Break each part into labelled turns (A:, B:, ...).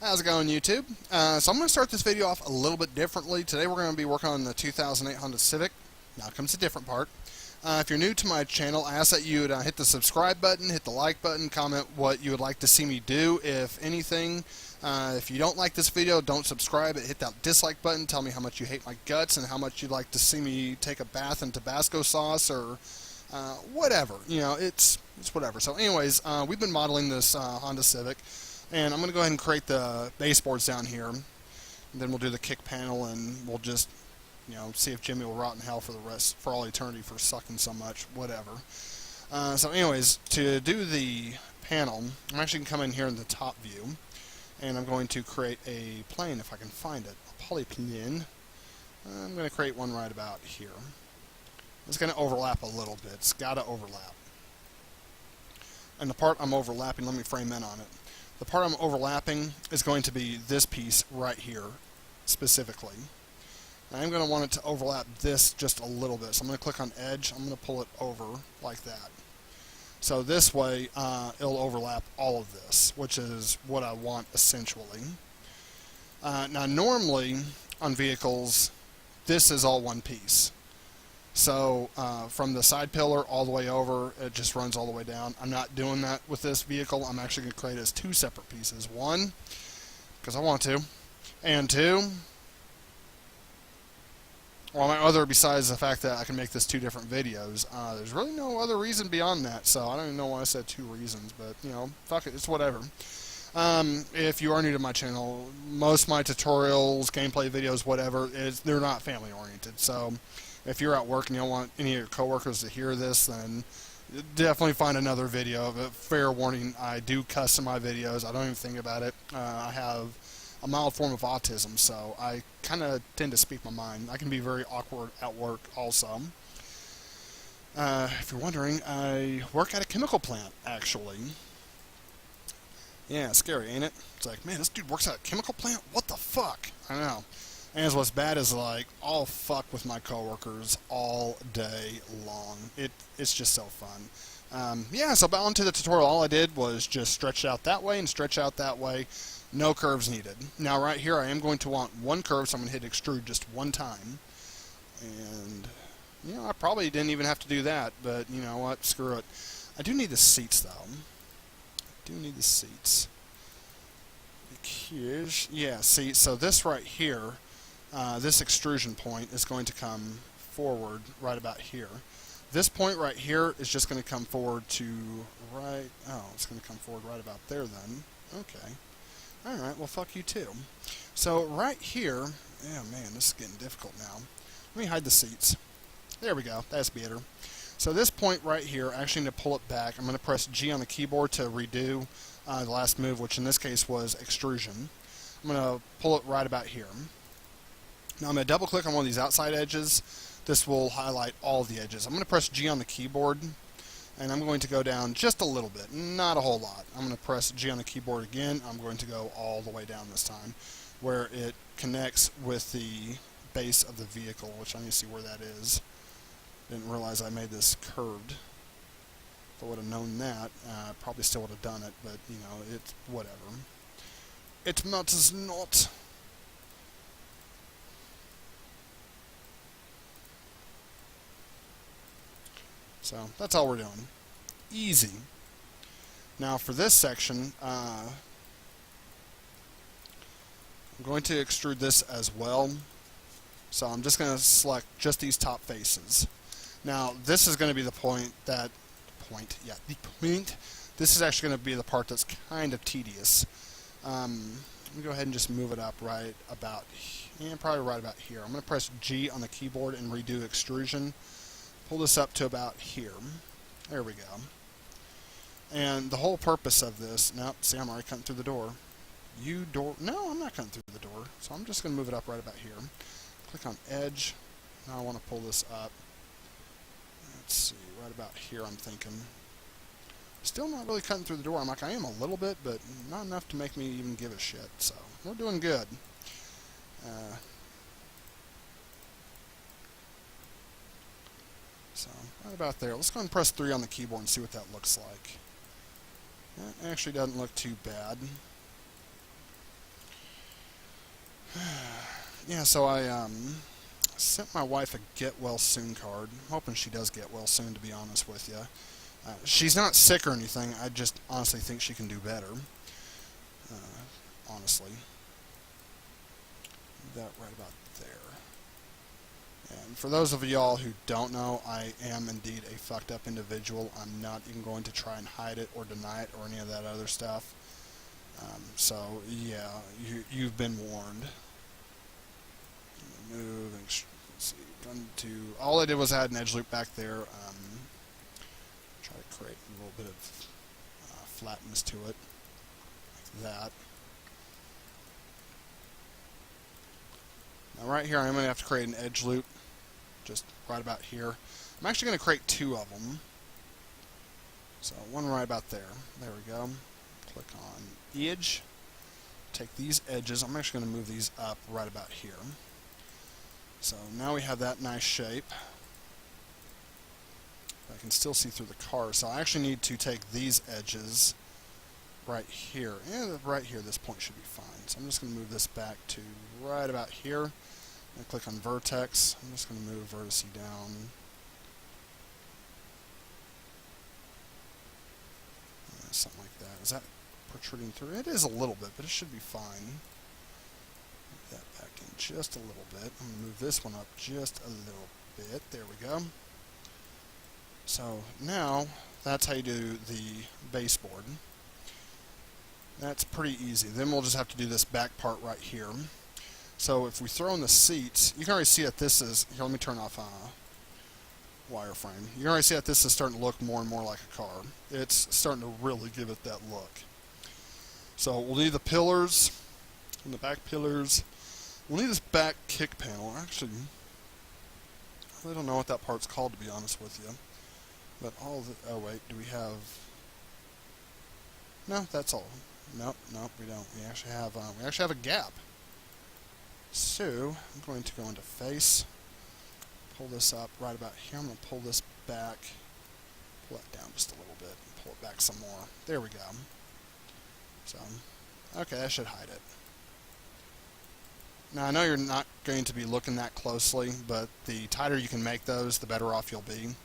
A: How's it going, YouTube? So I'm going to start this video off a little bit differently. Today we're going to be working on the 2008 Honda Civic. Now comes a different part. If you're new to my channel, I ask that you would hit the subscribe button, hit the like button, comment what you would like to see me do, if anything. If you don't like this video, don't subscribe. Hit that dislike button. Tell me how much you hate my guts and how much you'd like to see me take a bath in Tabasco sauce or whatever. You know, it's whatever. So anyways, we've been modeling this Honda Civic. And I'm going to go ahead and create the baseboards down here. And then we'll do the kick panel, and we'll just, see if Jimmie will rot in hell for all eternity for sucking so much, whatever. So anyways, to do the panel, I'm actually going to come in here in the top view, and I'm going to create a plane if I can find it, a polyplane. I'm going to create one right about here. It's going to overlap a little bit. It's got to overlap. And the part I'm overlapping, let me frame in on it. The part I'm overlapping is going to be this piece right here, specifically. And I'm going to want it to overlap this just a little bit. So I'm going to click on Edge. I'm going to pull it over like that. So this way, it'll overlap all of this, which is what I want essentially. Now normally, on vehicles, this is all one piece. So from the side pillar all the way over, it just runs all the way down. I'm not doing that with this vehicle. I'm actually going to create it as two separate pieces. One, because I want to, and two, well, my other, besides the fact that I can make this two different videos, there's really no other reason beyond that. So I don't even know why I said two reasons, but, fuck it, it's whatever. If you are new to my channel, most of my tutorials, gameplay videos, whatever, they're not family oriented. So if you're at work and you don't want any of your coworkers to hear this, then definitely find another video. But fair warning, I do cuss in my videos. I don't even think about it. I have a mild form of autism, so I kind of tend to speak my mind. I can be very awkward at work also. If you're wondering, I work at a chemical plant, actually. Yeah, scary, ain't it? It's like, man, this dude works at a chemical plant? What the fuck? I know. And what's bad is, like, I'll fuck with my coworkers all day long. It's just so fun. Yeah, so on to the tutorial. All I did was just stretch out that way and stretch out that way. No curves needed. Now, right here, I am going to want one curve, so I'm going to hit extrude just one time. And, I probably didn't even have to do that, but you know what? Screw it. I do need the seats, though. I do need the seats. Because, yeah, see, so this right here, this extrusion point is going to come forward right about here. This point right here is just going to come forward to it's going to come forward right about there then. Okay. Alright, well fuck you too. So right here, oh man, this is getting difficult now. Let me hide the seats. There we go, that's better. So this point right here, I actually need to pull it back. I'm going to press G on the keyboard to redo the last move, which in this case was extrusion. I'm going to pull it right about here. Now I'm going to double click on one of these outside edges. This will highlight all the edges. I'm going to press G on the keyboard, and I'm going to go down just a little bit, not a whole lot. I'm going to press G on the keyboard again. I'm going to go all the way down this time, where it connects with the base of the vehicle, which I need to see where that is. Didn't realize I made this curved. If I would have known that, I probably still would have done it, but, it's whatever. It matters not. So that's all we're doing. Easy. Now for this section, I'm going to extrude this as well. So I'm just going to select just these top faces. Now this is going to be the point. This is actually going to be the part that's kind of tedious. Let me go ahead and just move it up right about, probably right about here. I'm going to press G on the keyboard and redo extrusion. Pull this up to about here. There we go. And the whole purpose of this, see, I'm already cutting through the door. No, I'm not cutting through the door. So I'm just going to move it up right about here. Click on Edge. Now I want to pull this up. Let's see, right about here I'm thinking. Still not really cutting through the door. I am a little bit, but not enough to make me even give a shit. So we're doing good. So, right about there. Let's go ahead and press 3 on the keyboard and see what that looks like. That actually doesn't look too bad. Yeah, so I sent my wife a get well soon card. I'm hoping she does get well soon, to be honest with you. She's not sick or anything. I just honestly think she can do better. Honestly. That right about there. And for those of y'all who don't know, I am indeed a fucked up individual. I'm not even going to try and hide it or deny it or any of that other stuff. So, yeah, you've been warned. Move and let's see. All I did was add an edge loop back there. Try to create a little bit of flatness to it, like that. Now right here, I'm going to have to create an edge loop, just right about here. I'm actually going to create two of them. So one right about there. There we go. Click on edge. Take these edges. I'm actually going to move these up right about here. So now we have that nice shape. I can still see through the car, so I actually need to take these edges right here. And right here, this point should be fine. So I'm just going to move this back to right about here. And click on vertex. I'm just going to move vertice down. Something like that. Is that protruding through? It is a little bit, but it should be fine. Move that back in just a little bit. I'm going to move this one up just a little bit. There we go. So now, that's how you do the baseboard. That's pretty easy. Then we'll just have to do this back part right here. So if we throw in the seats, you can already see that this is, here let me turn off wireframe. You can already see that this is starting to look more and more like a car. It's starting to really give it that look. So we'll need the pillars, and the back pillars. We'll need this back kick panel. Actually, I really don't know what that part's called, to be honest with you. But all the, oh wait, do we have, no, that's all. Nope, we don't. We actually have a gap. So, I'm going to go into face, pull this up right about here. I'm going to pull this back, pull that down just a little bit, and pull it back some more. There we go. So, okay, that should hide it. Now, I know you're not going to be looking that closely, but the tighter you can make those, the better off you'll be.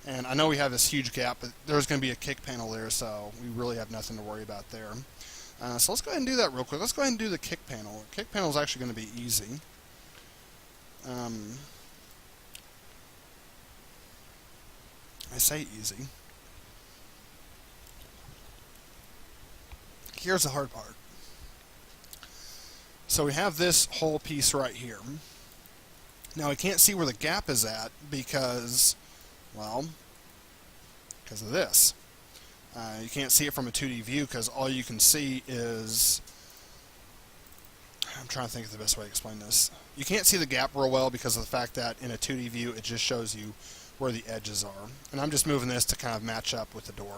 A: And I know we have this huge gap, but there's going to be a kick panel there, so we really have nothing to worry about there. So let's go ahead and do that real quick. Let's go ahead and do the kick panel. The kick panel is actually going to be easy. I say easy. Here's the hard part. So we have this whole piece right here. Now we can't see where the gap is at because, well, because of this. You can't see it from a 2D view because all you can see is, I'm trying to think of the best way to explain this. You can't see the gap real well because of the fact that in a 2D view it just shows you where the edges are. And I'm just moving this to kind of match up with the door.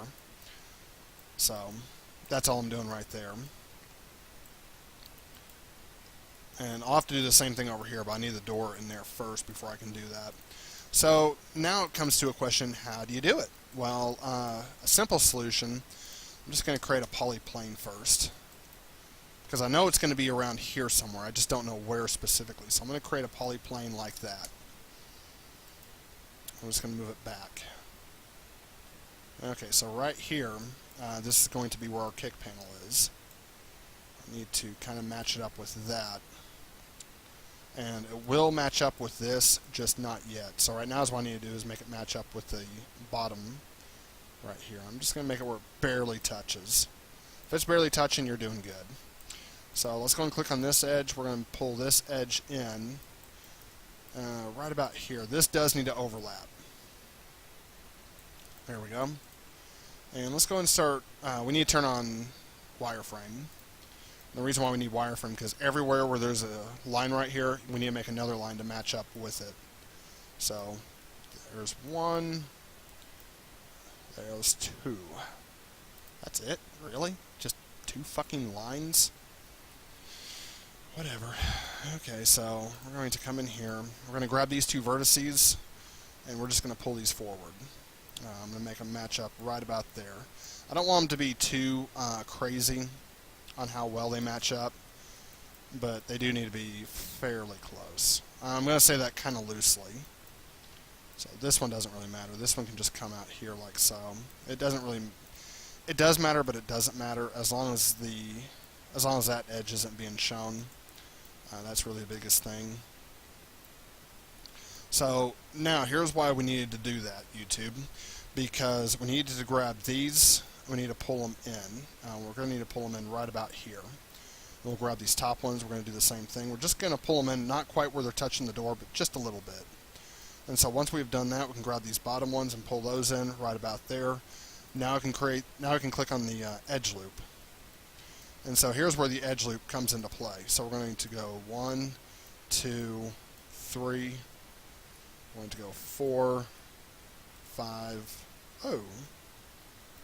A: So that's all I'm doing right there. And I'll have to do the same thing over here, but I need the door in there first before I can do that. So now it comes to a question, how do you do it? Well, a simple solution, I'm just going to create a polyplane first. Because I know it's going to be around here somewhere, I just don't know where specifically. So I'm going to create a polyplane like that. I'm just going to move it back. Okay, so right here, this is going to be where our kick panel is. I need to kind of match it up with that. And it will match up with this, just not yet. So right now is what I need to do is make it match up with the bottom right here. I'm just going to make it where it barely touches. If it's barely touching, you're doing good. So let's go and click on this edge. We're going to pull this edge in right about here. This does need to overlap. There we go. And let's go and start, we need to turn on wireframe. The reason why we need wireframe because everywhere where there's a line right here, we need to make another line to match up with it. So there's one, there's two. That's it? Really? Just two fucking lines? Whatever. Okay, so we're going to come in here. We're going to grab these two vertices, and we're just going to pull these forward. I'm going to make them match up right about there. I don't want them to be too crazy on how well they match up. but they do need to be fairly close. I'm going to say that kind of loosely. So this one doesn't really matter. This one can just come out here like so. It doesn't really, it does matter, but it doesn't matter as long as that edge isn't being shown. That's really the biggest thing. So now here's why we needed to do that, YouTube, because we needed to grab these. We need to pull them in. We're going to need to pull them in right about here. We'll grab these top ones. We're going to do the same thing. We're just going to pull them in, not quite where they're touching the door, but just a little bit. And so once we've done that, we can grab these bottom ones and pull those in right about there. Now I can click on the edge loop. And so here's where the edge loop comes into play. So we're going to go 1, 2, 3. We're going to go 4, 5,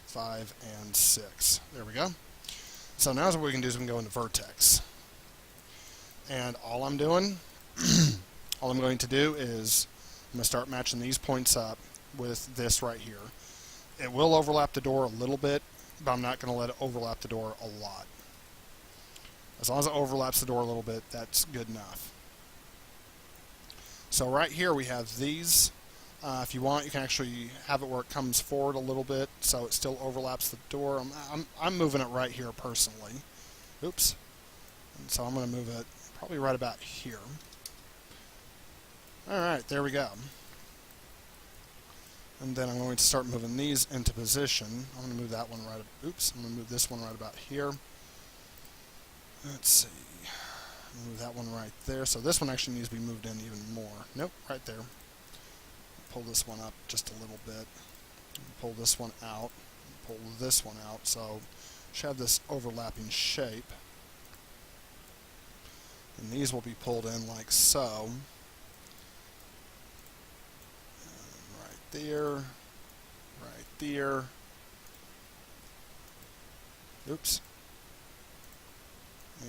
A: 5, and 6. There we go. So now what we can do is we can go into vertex. And all I'm doing, all I'm going to do is I'm going to start matching these points up with this right here. It will overlap the door a little bit, but I'm not going to let it overlap the door a lot. As long as it overlaps the door a little bit, that's good enough. So right here we have these. If you want, you can actually have it where it comes forward a little bit, so it still overlaps the door. I'm moving it right here personally. Oops. And so I'm going to move it probably right about here. Alright, there we go. And then I'm going to start moving these into position. I'm going to move that one right, oops, I'm going to move this one right about here. Let's see. Move that one right there. So this one actually needs to be moved in even more. Nope, right there. Pull this one up just a little bit. Pull this one out. Pull this one out. So should have this overlapping shape. And these will be pulled in like so. There, right there. Oops.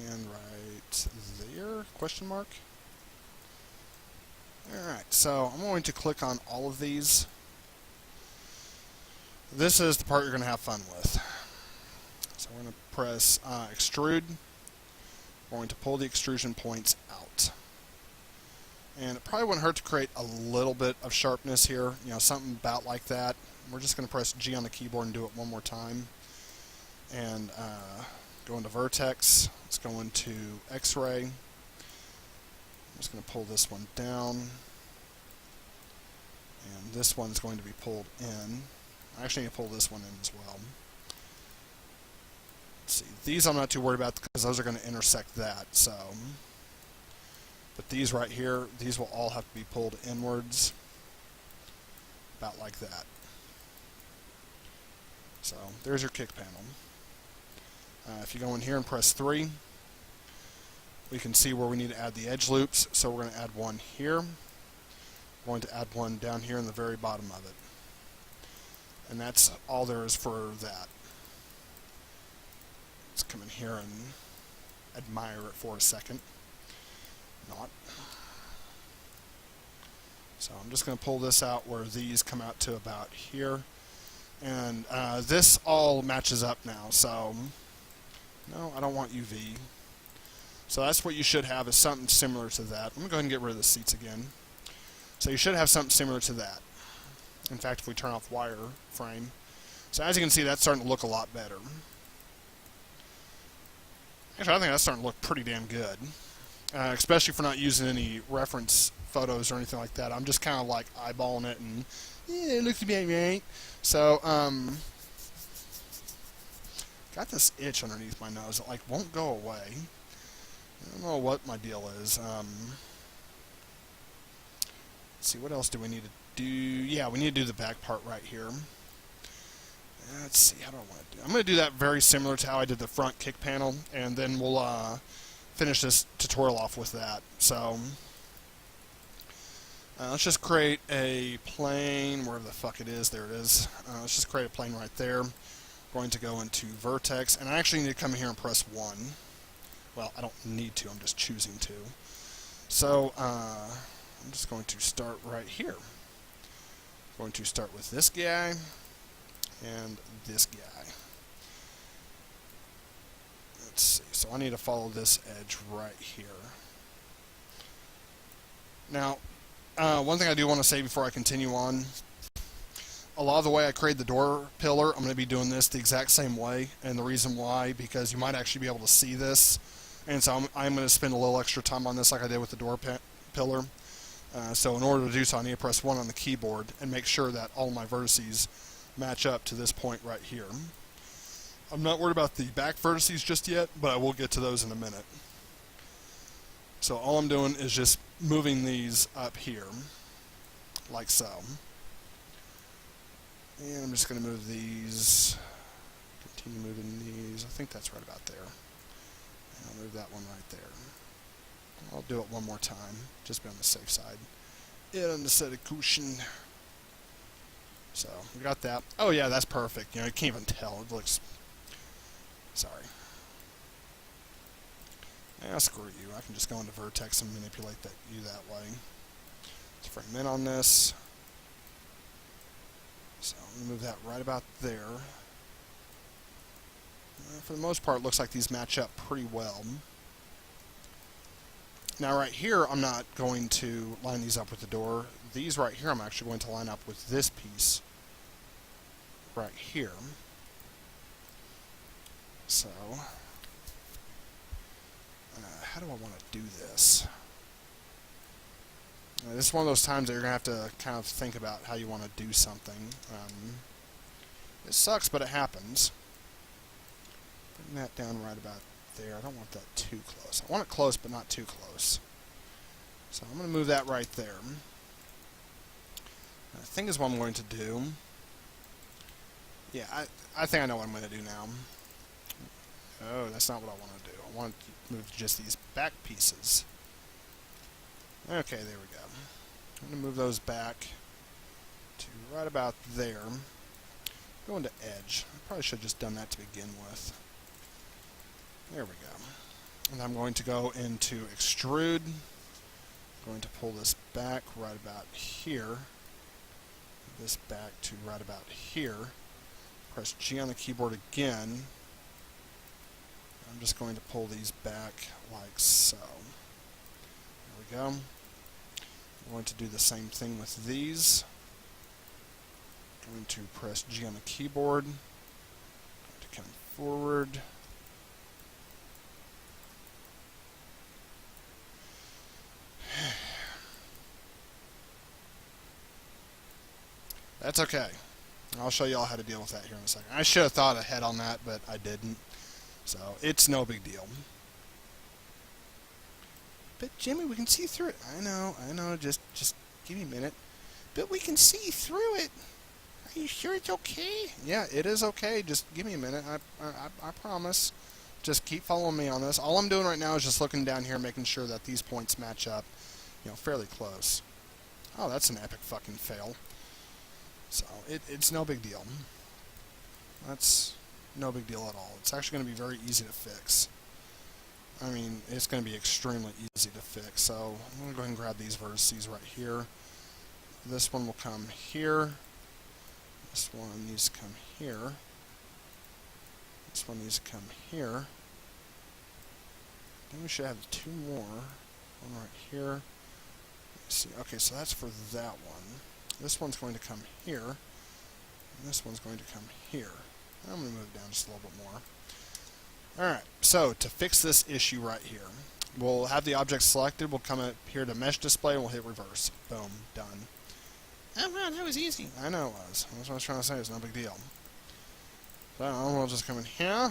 A: And right there, question mark. Alright, so I'm going to click on all of these. This is the part you're going to have fun with. So we're going to press extrude. We're going to pull the extrusion points out. And it probably wouldn't hurt to create a little bit of sharpness here, you know, something about like that. We're just going to press G on the keyboard and do it one more time. And go into vertex. Let's go into X-ray. I'm just going to pull this one down. And this one's going to be pulled in. I actually need to pull this one in as well. Let's see. These I'm not too worried about because those are going to intersect that. So. But these right here, these will all have to be pulled inwards, about like that. So there's your kick panel. If you go in here and press 3, we can see where we need to add the edge loops. So we're going to add one here. We're going to add one down here in the very bottom of it. And that's all there is for that. Let's come in here and admire it for a second. Not. So I'm just going to pull this out where these come out to about here. And this all matches up now. So, no, I don't want UV. So that's what you should have, is something similar to that. I'm going to go ahead and get rid of the seats again. So you should have something similar to that. In fact, if we turn off wireframe. So as you can see, that's starting to look a lot better. Actually, I think that's starting to look pretty damn good. Especially for not using any reference photos or anything like that. I'm just kind of like eyeballing it and, yeah, it looks about right. So, got this itch underneath my nose. It, like, won't go away. I don't know what my deal is. Let's see, what else do we need to do? Yeah, we need to do the back part right here. Let's see, how do I want to do it? I'm going to do that very similar to how I did the front kick panel, and then we'll finish this tutorial off with that. So let's just create a plane, wherever the fuck it is. There it is. Let's just create a plane right there. We're going to go into vertex, and I actually need to come here and press 1. Well, I don't need to, I'm just choosing to. So I'm just going to start right here. I'm going to start with this guy and this guy. let's see. So I need to follow this edge right here. Now, one thing I do want to say before I continue on, a lot of the way I create the door pillar, I'm going to be doing this the exact same way, and the reason why, because you might actually be able to see this, and so I'm going to spend a little extra time on this like I did with the door pillar. So in order to do so, I need to press 1 on the keyboard and make sure that all my vertices match up to this point right here. I'm not worried about the back vertices just yet, but I will get to those in a minute. So all I'm doing is just moving these up here, like so. And I'm just going to move these, continue moving these. I think that's right about there. And I'll move that one right there. I'll do it one more time, just be on the safe side. And the set of cushion. So, we got that. Oh yeah, that's perfect. You know, you can't even tell. It looks... Sorry. Yeah, screw you. I can just go into vertex and manipulate you that way. Let's frame in on this. So, I'm going to move that right about there. For the most part, it looks like these match up pretty well. Now right here, I'm not going to line these up with the door. These right here, I'm actually going to line up with this piece right here. So, how do I want to do this? This is one of those times that you're going to have to kind of think about how you want to do something. It sucks, but it happens. Bring that down right about there. I don't want that too close. I want it close, but not too close. So I'm going to move that right there. I think is what I'm going to do. Yeah, I think I know what I'm going to do now. Oh, that's not what I want to do. I want to move just these back pieces. Okay, there we go. I'm going to move those back to right about there. Go into edge. I probably should have just done that to begin with. There we go. And I'm going to go into extrude. I'm going to pull this back right about here. This back to right about here. Press G on the keyboard again. I'm just going to pull these back like so. There we go. I'm going to do the same thing with these. I'm going to press G on the keyboard. I'm going to come forward. That's okay. I'll show you all how to deal with that here in a second. I should have thought ahead on that, but I didn't. So, it's no big deal. But, Jimmy, we can see through it. I know, just give me a minute. But we can see through it. Are you sure it's okay? Yeah, it is okay. Just give me a minute. I promise. Just keep following me on this. All I'm doing right now is just looking down here, making sure that these points match up, you know, fairly close. Oh, that's an epic fucking fail. So, it's no big deal. That's no big deal at all. It's actually going to be very easy to fix. I mean, it's going to be extremely easy to fix. So, I'm going to go ahead and grab these vertices right here. This one will come here. This one needs to come here. This one needs to come here. Then we should have two more. One right here. Let's see. Okay, so that's for that one. This one's going to come here. And this one's going to come here. I'm going to move it down just a little bit more. Alright, so to fix this issue right here, we'll have the object selected, we'll come up here to mesh display, and we'll hit reverse. Boom, done. Oh wow, that was easy. I know it was. That's what I was trying to say, it's no big deal. So, we'll just come in here.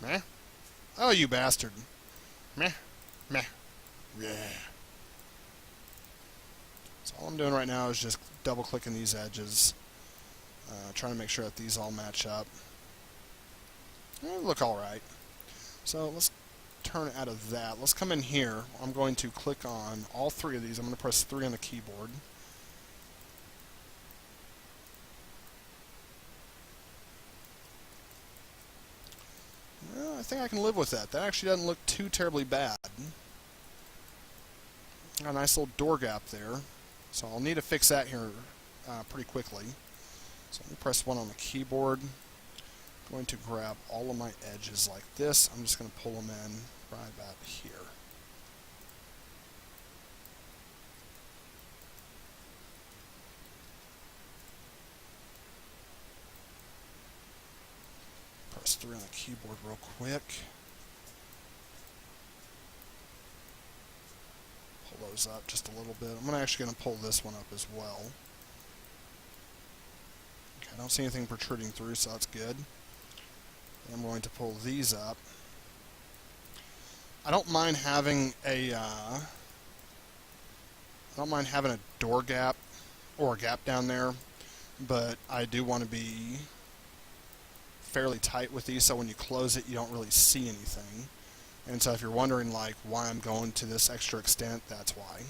A: Meh. Oh, you bastard. Meh. Meh. Yeah. So all I'm doing right now is just double-clicking these edges, trying to make sure that these all match up. They look alright. So let's turn out of that. Let's come in here. I'm going to click on all three of these. I'm going to press 3 on the keyboard. Well, I think I can live with that. That actually doesn't look too terribly bad. Got a nice little door gap there. So I'll need to fix that here pretty quickly. So let me press 1 on the keyboard. going to grab all of my edges like this. I'm just going to pull them in right about here. Press 3 on the keyboard real quick. Pull those up just a little bit. I'm actually going to pull this one up as well. Okay, I don't see anything protruding through, so that's good. I'm going to pull these up. I don't mind having a door gap or a gap down there, but I do want to be fairly tight with these so when you close it you don't really see anything. And so if you're wondering like why I'm going to this extra extent, that's why.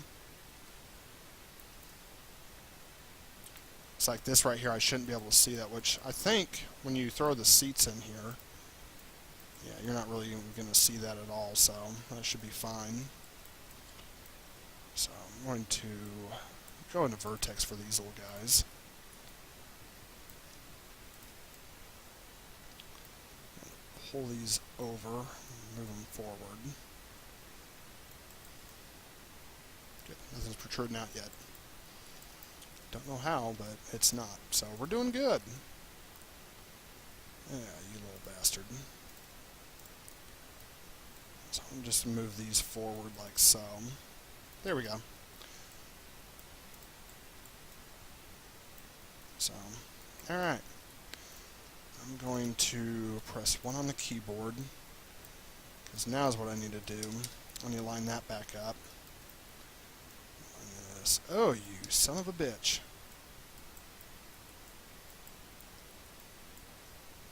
A: It's like this right here, I shouldn't be able to see that, which I think when you throw the seats in here, yeah, you're not really even going to see that at all, so that should be fine. So I'm going to go into vertex for these little guys. Pull these over, move them forward. Good, nothing's protruding out yet. Don't know how, but it's not. So we're doing good. Yeah, you little bastard. So I'm just move these forward like so. There we go. So, alright. I'm going to press 1 on the keyboard, because now is what I need to do. I need to line that back up. Line this. Oh, you son of a bitch.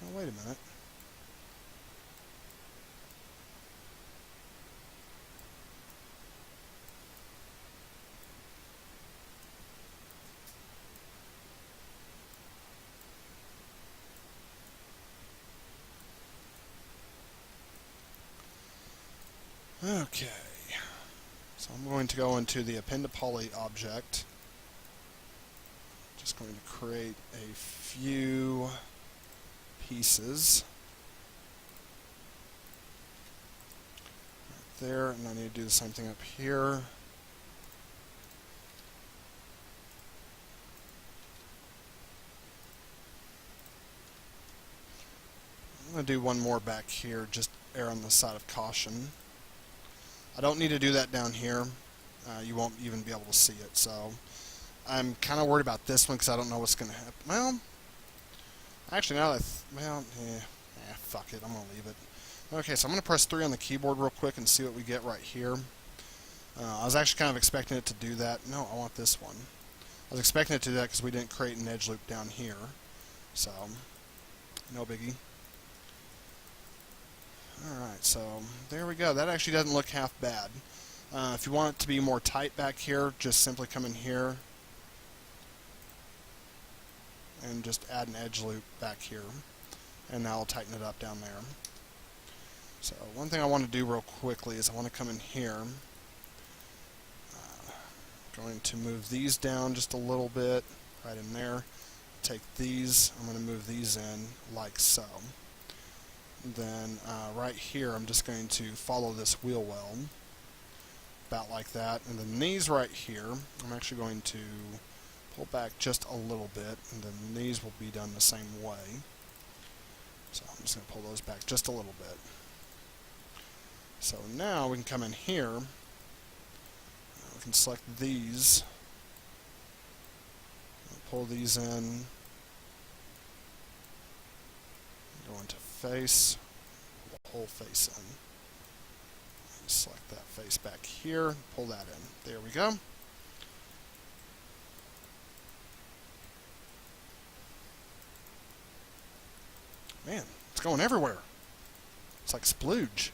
A: Oh, wait a minute. Okay, so I'm going to go into the append to poly object. Just going to create a few pieces right there, and I need to do the same thing up here. I'm going to do one more back here, just err on the side of caution. I don't need to do that down here. You won't even be able to see it. So I'm kind of worried about this one because I don't know what's going to happen. Well, actually, now that fuck it. I'm going to leave it. Okay, so I'm going to press 3 on the keyboard real quick and see what we get right here. I was actually kind of expecting it to do that. No, I want this one. I was expecting it to do that because we didn't create an edge loop down here. So, no biggie. Alright, so there we go. That actually doesn't look half bad. If you want it to be more tight back here, just simply come in here and just add an edge loop back here, and that'll tighten it up down there. So one thing I want to do real quickly is I want to come in here. Going to move these down just a little bit, right in there. Take these, I'm going to move these in like so. Then right here I'm just going to follow this wheel well about like that, and then these right here I'm actually going to pull back just a little bit, and then these will be done the same way. So I'm just going to pull those back just a little bit. So now we can come in here, we can select these, pull these in, go into face, pull the whole face in. Select that face back here, pull that in. There we go. Man, it's going everywhere. It's like splooge.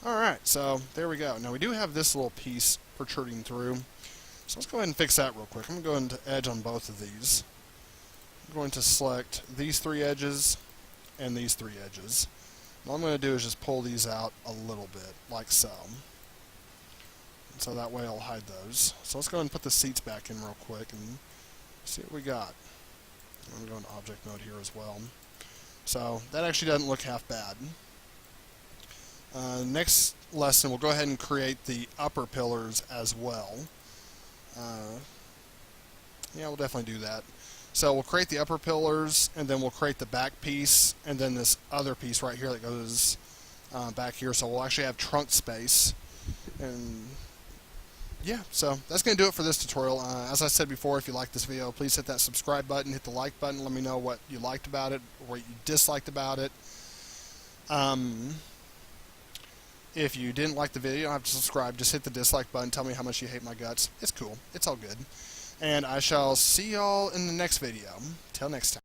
A: Alright, so there we go. Now we do have this little piece protruding through. So let's go ahead and fix that real quick. I'm going to go into edge on both of these. I'm going to select these 3 edges and these 3 edges. All I'm going to do is just pull these out a little bit, like so. And so that way I'll hide those. So let's go ahead and put the seats back in real quick and see what we got. I'm going to go into object mode here as well. So that actually doesn't look half bad. Next lesson, we'll go ahead and create the upper pillars as well. Yeah, we'll definitely do that. So we'll create the upper pillars, and then we'll create the back piece, and then this other piece right here that goes back here. So we'll actually have trunk space. And yeah, so that's going to do it for this tutorial. As I said before, if you like this video, please hit that subscribe button, hit the like button, let me know what you liked about it, or what you disliked about it. If you didn't like the video, you don't have to subscribe, just hit the dislike button, tell me how much you hate my guts. It's cool, it's all good. And I shall see y'all in the next video. Till next time.